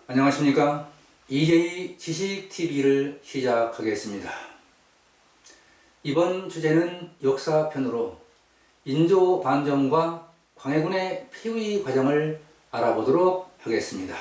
안녕하십니까. EJ 지식TV를 시작하겠습니다. 이번 주제는 역사편으로 인조 반정과 광해군의 폐위 과정을 알아보도록 하겠습니다.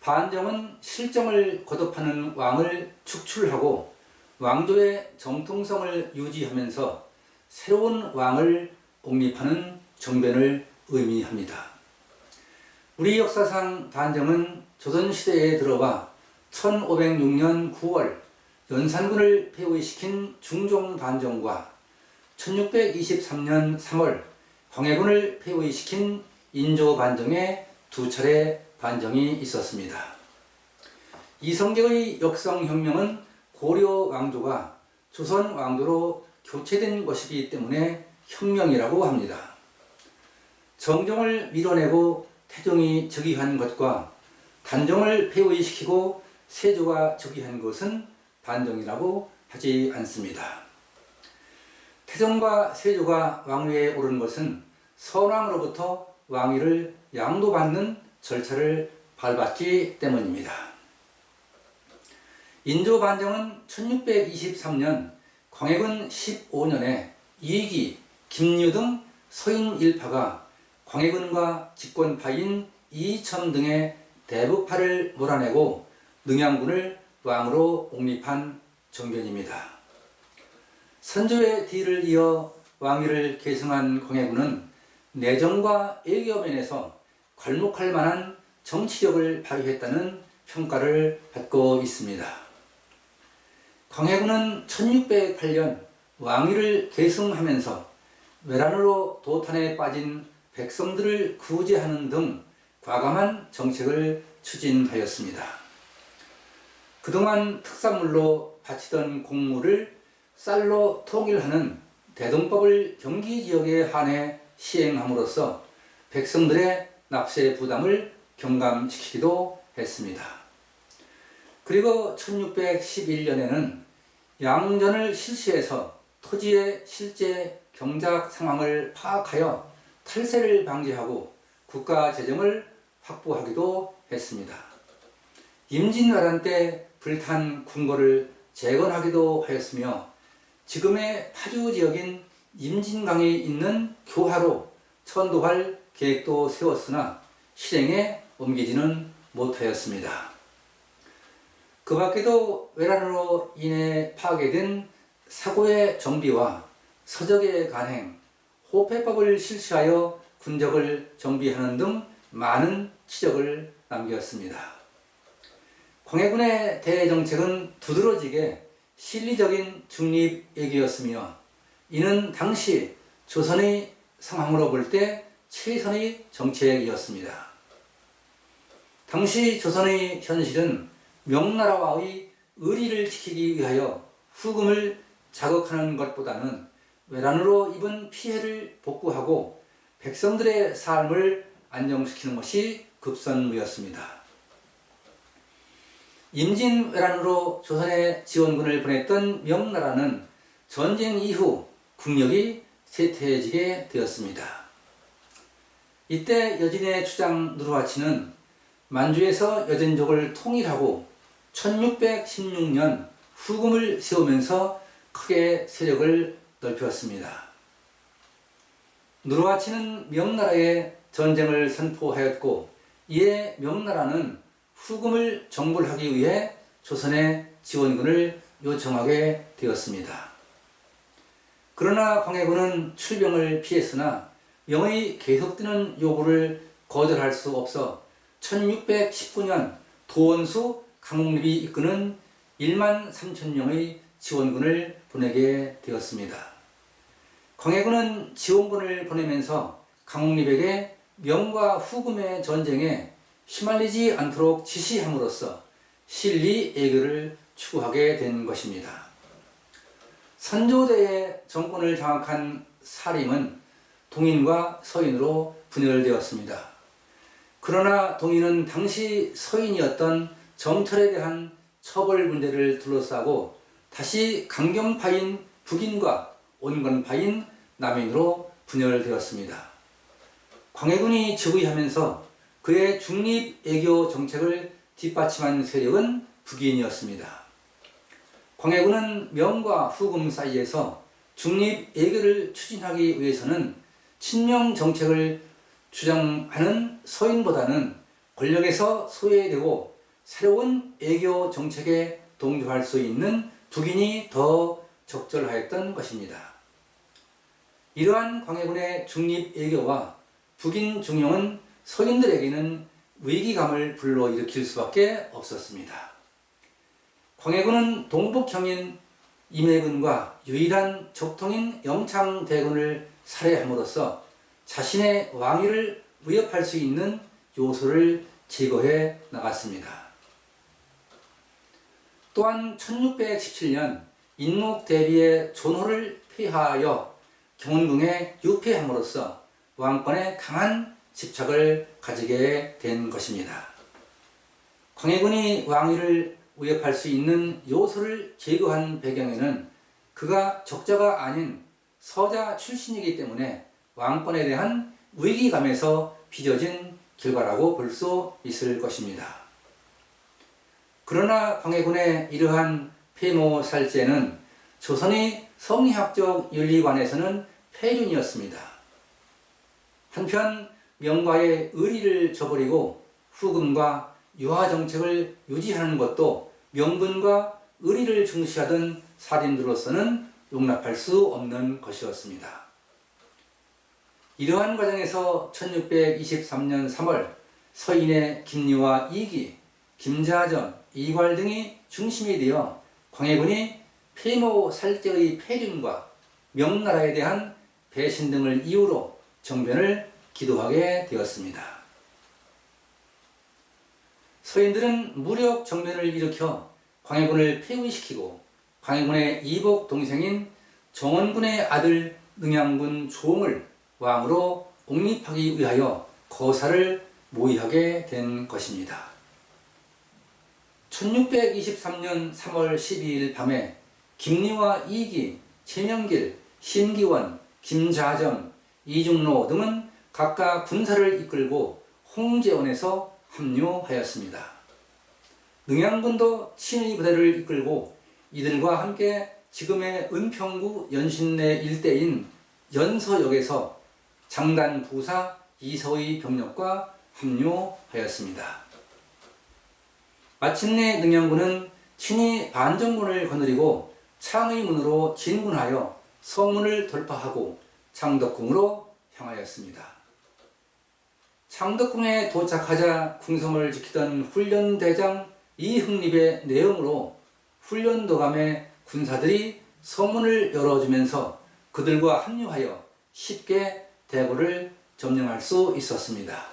반정은 실정을 거듭하는 왕을 축출하고 왕조의 정통성을 유지하면서 새로운 왕을 옹립하는 정변을 의미합니다. 우리 역사상 반정은 조선시대에 들어와 1506년 9월 연산군을 폐위시킨 중종반정과 1623년 3월 광해군을 폐위시킨 인조반정의 두 차례 반정이 있었습니다. 이성계의 역성혁명은 고려 왕조가 조선 왕조로 교체된 것이기 때문에 혁명이라고 합니다. 정종을 밀어내고 태종이 즉위한 것과 단종을 폐위시키고 세조가 즉위한 것은 반정이라고 하지 않습니다. 태종과 세조가 왕위에 오른 것은 선왕으로부터 왕위를 양도받는 절차를 밟았기 때문입니다. 인조반정은 1623년 광해군 15년에 이기, 김유 등 서인 일파가 광해군과 직권파인 이첨 등의 대북파를 몰아내고 능양군을 왕으로 옹립한 정변입니다. 선조의 뒤를 이어 왕위를 계승한 광해군은 내정과 외교 면에서 괄목할 만한 정치력을 발휘했다는 평가를 받고 있습니다. 광해군은 1608년 왕위를 계승하면서 외란으로 도탄에 빠진 백성들을 구제하는 등 과감한 정책을 추진하였습니다. 그동안 특산물로 바치던 곡물을 쌀로 통일하는 대동법을 경기 지역에 한해 시행함으로써 백성들의 납세 부담을 경감시키기도 했습니다. 그리고 1611년에는 양전을 실시해서 토지의 실제 경작 상황을 파악하여 탈세를 방지하고 국가 재정을 확보하기도 했습니다. 임진왜란 때 불탄 궁궐을 재건하기도 하였으며 지금의 파주 지역인 임진강에 있는 교화로 천도할 계획도 세웠으나 실행에 옮기지는 못하였습니다. 그 밖에도 외란으로 인해 파괴된 사고의 정비와 서적의 간행, 호패법을 실시하여 군적을 정비하는 등 많은 치적을 남겼습니다. 광해군의 대정책은 두드러지게 실리적인 중립외교였으며 이는 당시 조선의 상황으로 볼 때 최선의 정책이었습니다. 당시 조선의 현실은 명나라와의 의리를 지키기 위하여 후금을 자극하는 것보다는 외란으로 입은 피해를 복구하고 백성들의 삶을 안정시키는 것이 급선무였습니다. 임진왜란으로 조선에 지원군을 보냈던 명나라는 전쟁 이후 국력이 쇠퇴해지게 되었습니다. 이때 여진의 주장 누르하치는 만주에서 여진족을 통일하고 1616년 후금을 세우면서 크게 세력을 넓혔습니다. 누르하치는 명나라에 전쟁을 선포하였고 이에 명나라는 후금을 정벌하기 위해 조선에 지원군을 요청하게 되었습니다. 그러나 광해군은 출병을 피했으나 명의 계속되는 요구를 거절할 수 없어 1619년 도원수 강옥립이 이끄는 1만 3천명의 지원군을 보내게 되었습니다. 광해군은 지원군을 보내면서 강옥립에게 명과 후금의 전쟁에 휘말리지 않도록 지시함으로써 실리 애교를 추구하게 된 것입니다. 선조대의 정권을 장악한 사림은 동인과 서인으로 분열되었습니다. 그러나 동인은 당시 서인이었던 정철에 대한 처벌 문제를 둘러싸고 다시 강경파인 북인과 온건파인 남인으로 분열되었습니다. 광해군이 즉위하면서 그의 중립외교 정책을 뒷받침한 세력은 북인이었습니다. 광해군은 명과 후금 사이에서 중립외교를 추진하기 위해서는 친명 정책을 주장하는 서인보다는 권력에서 소외되고 새로운 외교 정책에 동조할 수 있는 북인이 더 적절하였던 것입니다. 이러한 광해군의 중립외교와 북인 중용은 서인들에게는 위기감을 불러일으킬 수밖에 없었습니다. 광해군은 동북형인 임해군과 유일한 적통인 영창대군을 살해함으로써 자신의 왕위를 위협할 수 있는 요소를 제거해 나갔습니다. 또한 1617년 인목대비의 존호를 폐하여 경운궁에 유폐함으로써 왕권에 강한 집착을 가지게 된 것입니다. 광해군이 왕위를 위협할 수 있는 요소를 제거한 배경에는 그가 적자가 아닌 서자 출신이기 때문에 왕권에 대한 위기감에서 빚어진 결과라고 볼 수 있을 것입니다. 그러나 광해군의 이러한 폐모살제는 조선의 성리학적 윤리관에서는 폐륜이었습니다. 한편 명과의 의리를 저버리고 후금과 유화정책을 유지하는 것도 명분과 의리를 중시하던 살인들로서는 용납할 수 없는 것이었습니다. 이러한 과정에서 1623년 3월 서인의 김리와 이기, 김자전, 이괄 등이 중심이 되어 광해군이 폐모살제의 폐륜과 명나라에 대한 배신 등을 이유로 정변을 기도하게 되었습니다. 서인들은 무력 정변을 일으켜 광해군을 폐위시키고 광해군의 이복 동생인 정원군의 아들 능양군 조홍을 왕으로 옹립하기 위하여 거사를 모의하게 된 것입니다. 1623년 3월 12일 밤에 김리와 이기, 최명길, 심기원, 김자정, 이중로 등은 각각 군사를 이끌고 홍제원에서 합류하였습니다. 능양군도 친의 부대를 이끌고 이들과 함께 지금의 은평구 연신내 일대인 연서역에서 장단 부사 이서의 병력과 합류하였습니다. 마침내 능양군은 친히 반정군을 거느리고 창의문으로 진군하여 성문을 돌파하고 창덕궁으로 향하였습니다. 창덕궁에 도착하자 궁성을 지키던 훈련대장 이흥립의 내용으로 훈련도감의 군사들이 성문을 열어주면서 그들과 합류하여 쉽게 대궐을 점령할 수 있었습니다.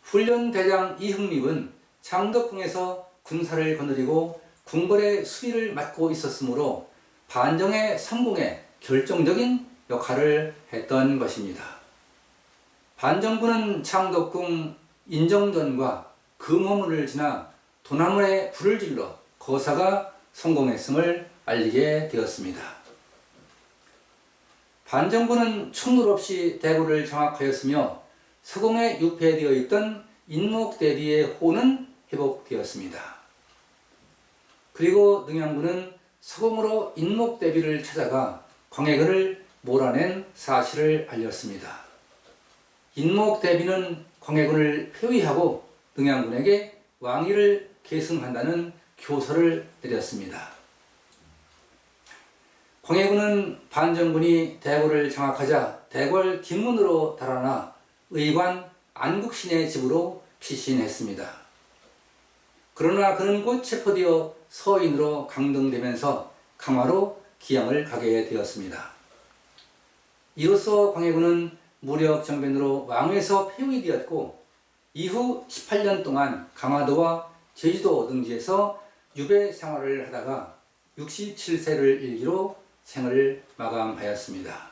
훈련대장 이흥립은 창덕궁에서 군사를 거느리고 궁궐의 수비를 맡고 있었으므로 반정의 성공에 결정적인 역할을 했던 것입니다. 반정군은 창덕궁 인정전과 금호문을 지나 도나무에 불을 질러 거사가 성공했음을 알리게 되었습니다. 반정군은 충돌 없이 대구를 장악하였으며 서공에 유폐되어 있던 인목대비의 호는 회복되었습니다. 그리고 능양군은 서공으로 인목대비를 찾아가 광해군을 몰아낸 사실을 알렸습니다. 인목대비는 광해군을 폐위하고 능양군에게 왕위를 계승한다는 교서를 내렸습니다. 광해군은 반정군이 대궐을 장악하자 대궐 뒷문으로 달아나 의관 안국신의 집으로 피신했습니다. 그러나 그는 곧 체포되어 서인으로 강등되면서 강화로 기양을 가게 되었습니다. 이로써 광해군은 무력 정변으로 왕위에서 폐위되었고 이후 18년 동안 강화도와 제주도 등지에서 유배 생활을 하다가 67세를 일기로 생을 마감하였습니다.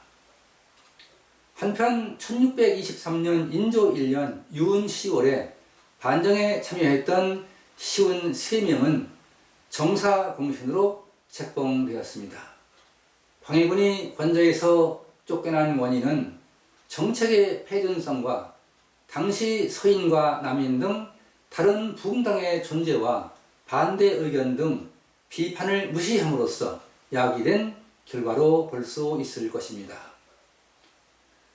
한편 1623년 인조 1년 유은 10월에 반정에 참여했던 시운 3명은 정사공신으로 책봉되었습니다. 광해군이 관저에서 쫓겨난 원인은 정책의 폐륜성과 당시 서인과 남인 등 다른 부흥당의 존재와 반대 의견 등 비판을 무시함으로써 야기된 결과로 볼 수 있을 것입니다.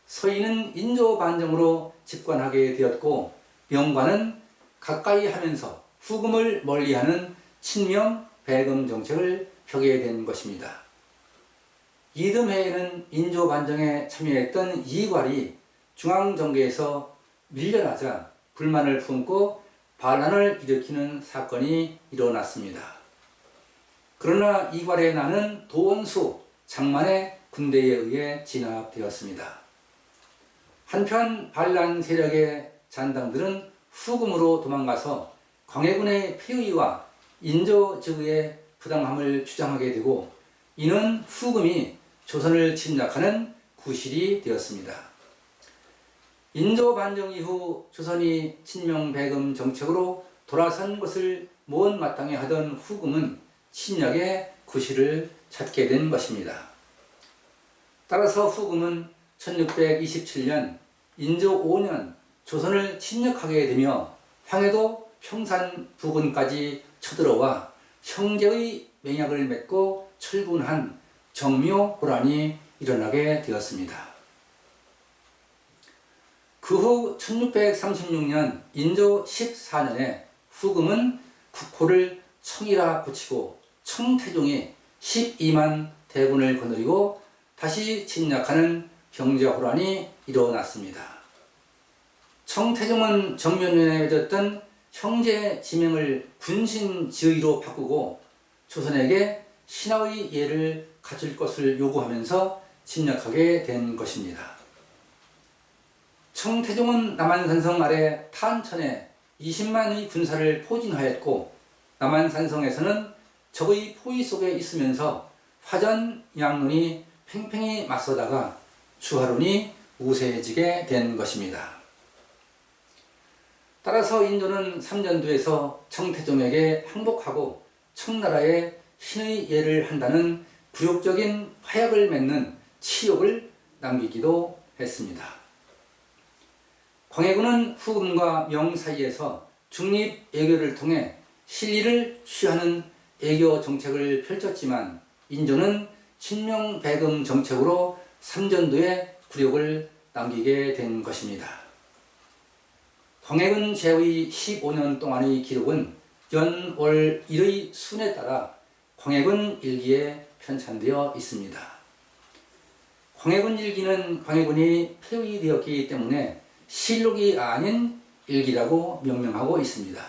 서인은 인조 반정으로 집권하게 되었고 명관은 가까이 하면서 후금을 멀리하는 친명 배금 정책을 펴게 된 것입니다. 이듬해에는 인조 반정에 참여했던 이괄이 중앙정계에서 밀려나자 불만을 품고 반란을 일으키는 사건이 일어났습니다. 그러나 이괄의 난은 도원수 장만의 군대에 의해 진압되었습니다. 한편 반란 세력의 잔당들은 후금으로 도망가서 광해군의 폐위와 인조 즉위의 부당함을 주장하게 되고 이는 후금이 조선을 침략하는 구실이 되었습니다. 인조 반정 이후 조선이 친명 배금 정책으로 돌아선 것을 못마땅해 하던 후금은 침략의 구실을 찾게 된 것입니다. 따라서 후금은 1627년 인조 5년 조선을 침략하게 되며 황해도 평산 부근까지 쳐들어와 형제의 맹약을 맺고 철군한 정묘호란이 일어나게 되었습니다. 그 후 1636년 인조 14년에 후금은 국호를 청이라 붙이고 청태종이 12만 대군을 거느리고 다시 침략하는 병자호란이 일어났습니다. 청태종은 정면에 맺었던 형제 지명을 군신지의로 바꾸고 조선에게 신하의 예를 갖출 것을 요구하면서 침략하게 된 것입니다. 청태종은 남한산성 아래 탄천에 20만의 군사를 포진하였고 남한산성에서는 적의 포위 속에 있으면서 화전, 양론이 팽팽히 맞서다가 주하론이 우세해지게 된 것입니다. 따라서 인조는 삼전도에서 청태종에게 항복하고 청나라에 신의 예를 한다는 굴욕적인 화약을 맺는 치욕을 남기기도 했습니다. 광해군은 후금과 명 사이에서 중립 애교를 통해 실리를 취하는 애교 정책을 펼쳤지만 인조는 친명 배금 정책으로 삼전도에 굴욕을 남기게 된 것입니다. 광해군 제위 15년 동안의 기록은 연월 1의 순에 따라 광해군 일기에 편찬되어 있습니다. 광해군 일기는 광해군이 폐위되었기 때문에 실록이 아닌 일기라고 명명하고 있습니다.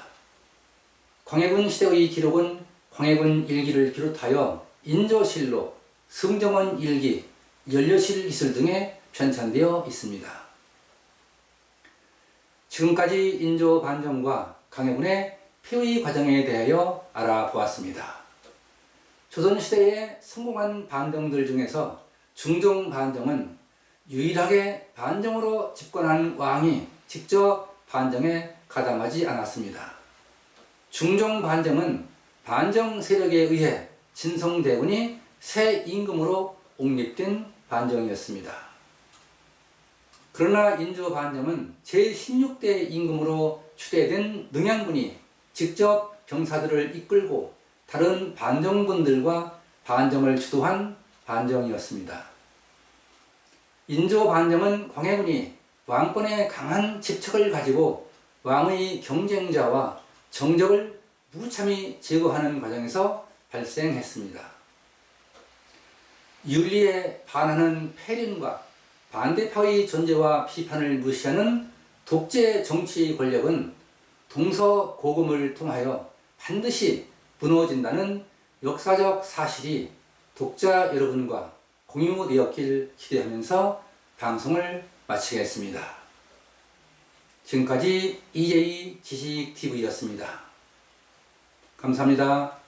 광해군 시대의 기록은 광해군 일기를 비롯하여 인조실록, 승정원 일기, 연료실 기술 등에 편찬되어 있습니다. 지금까지 인조 반정과 광해군의 폐위 과정에 대하여 알아보았습니다. 조선시대의 성공한 반정들 중에서 중종 반정은 유일하게 반정으로 집권한 왕이 직접 반정에 가담하지 않았습니다. 중종 반정은 반정 세력에 의해 진성대군이 새 임금으로 옹립된 반정이었습니다. 그러나 인조 반정은 제16대 임금으로 추대된 능양군이 직접 병사들을 이끌고 다른 반정군들과 반정을 주도한 반정이었습니다. 인조 반정은 광해군이 왕권에 강한 집착을 가지고 왕의 경쟁자와 정적을 무참히 제거하는 과정에서 발생했습니다. 윤리에 반하는 폐륜과 반대파의 존재와 비판을 무시하는 독재 정치 권력은 동서고금을 통하여 반드시 무너진다는 역사적 사실이 독자 여러분과 공유되었길 기대하면서 방송을 마치겠습니다. 지금까지 EJ 지식TV였습니다. 감사합니다.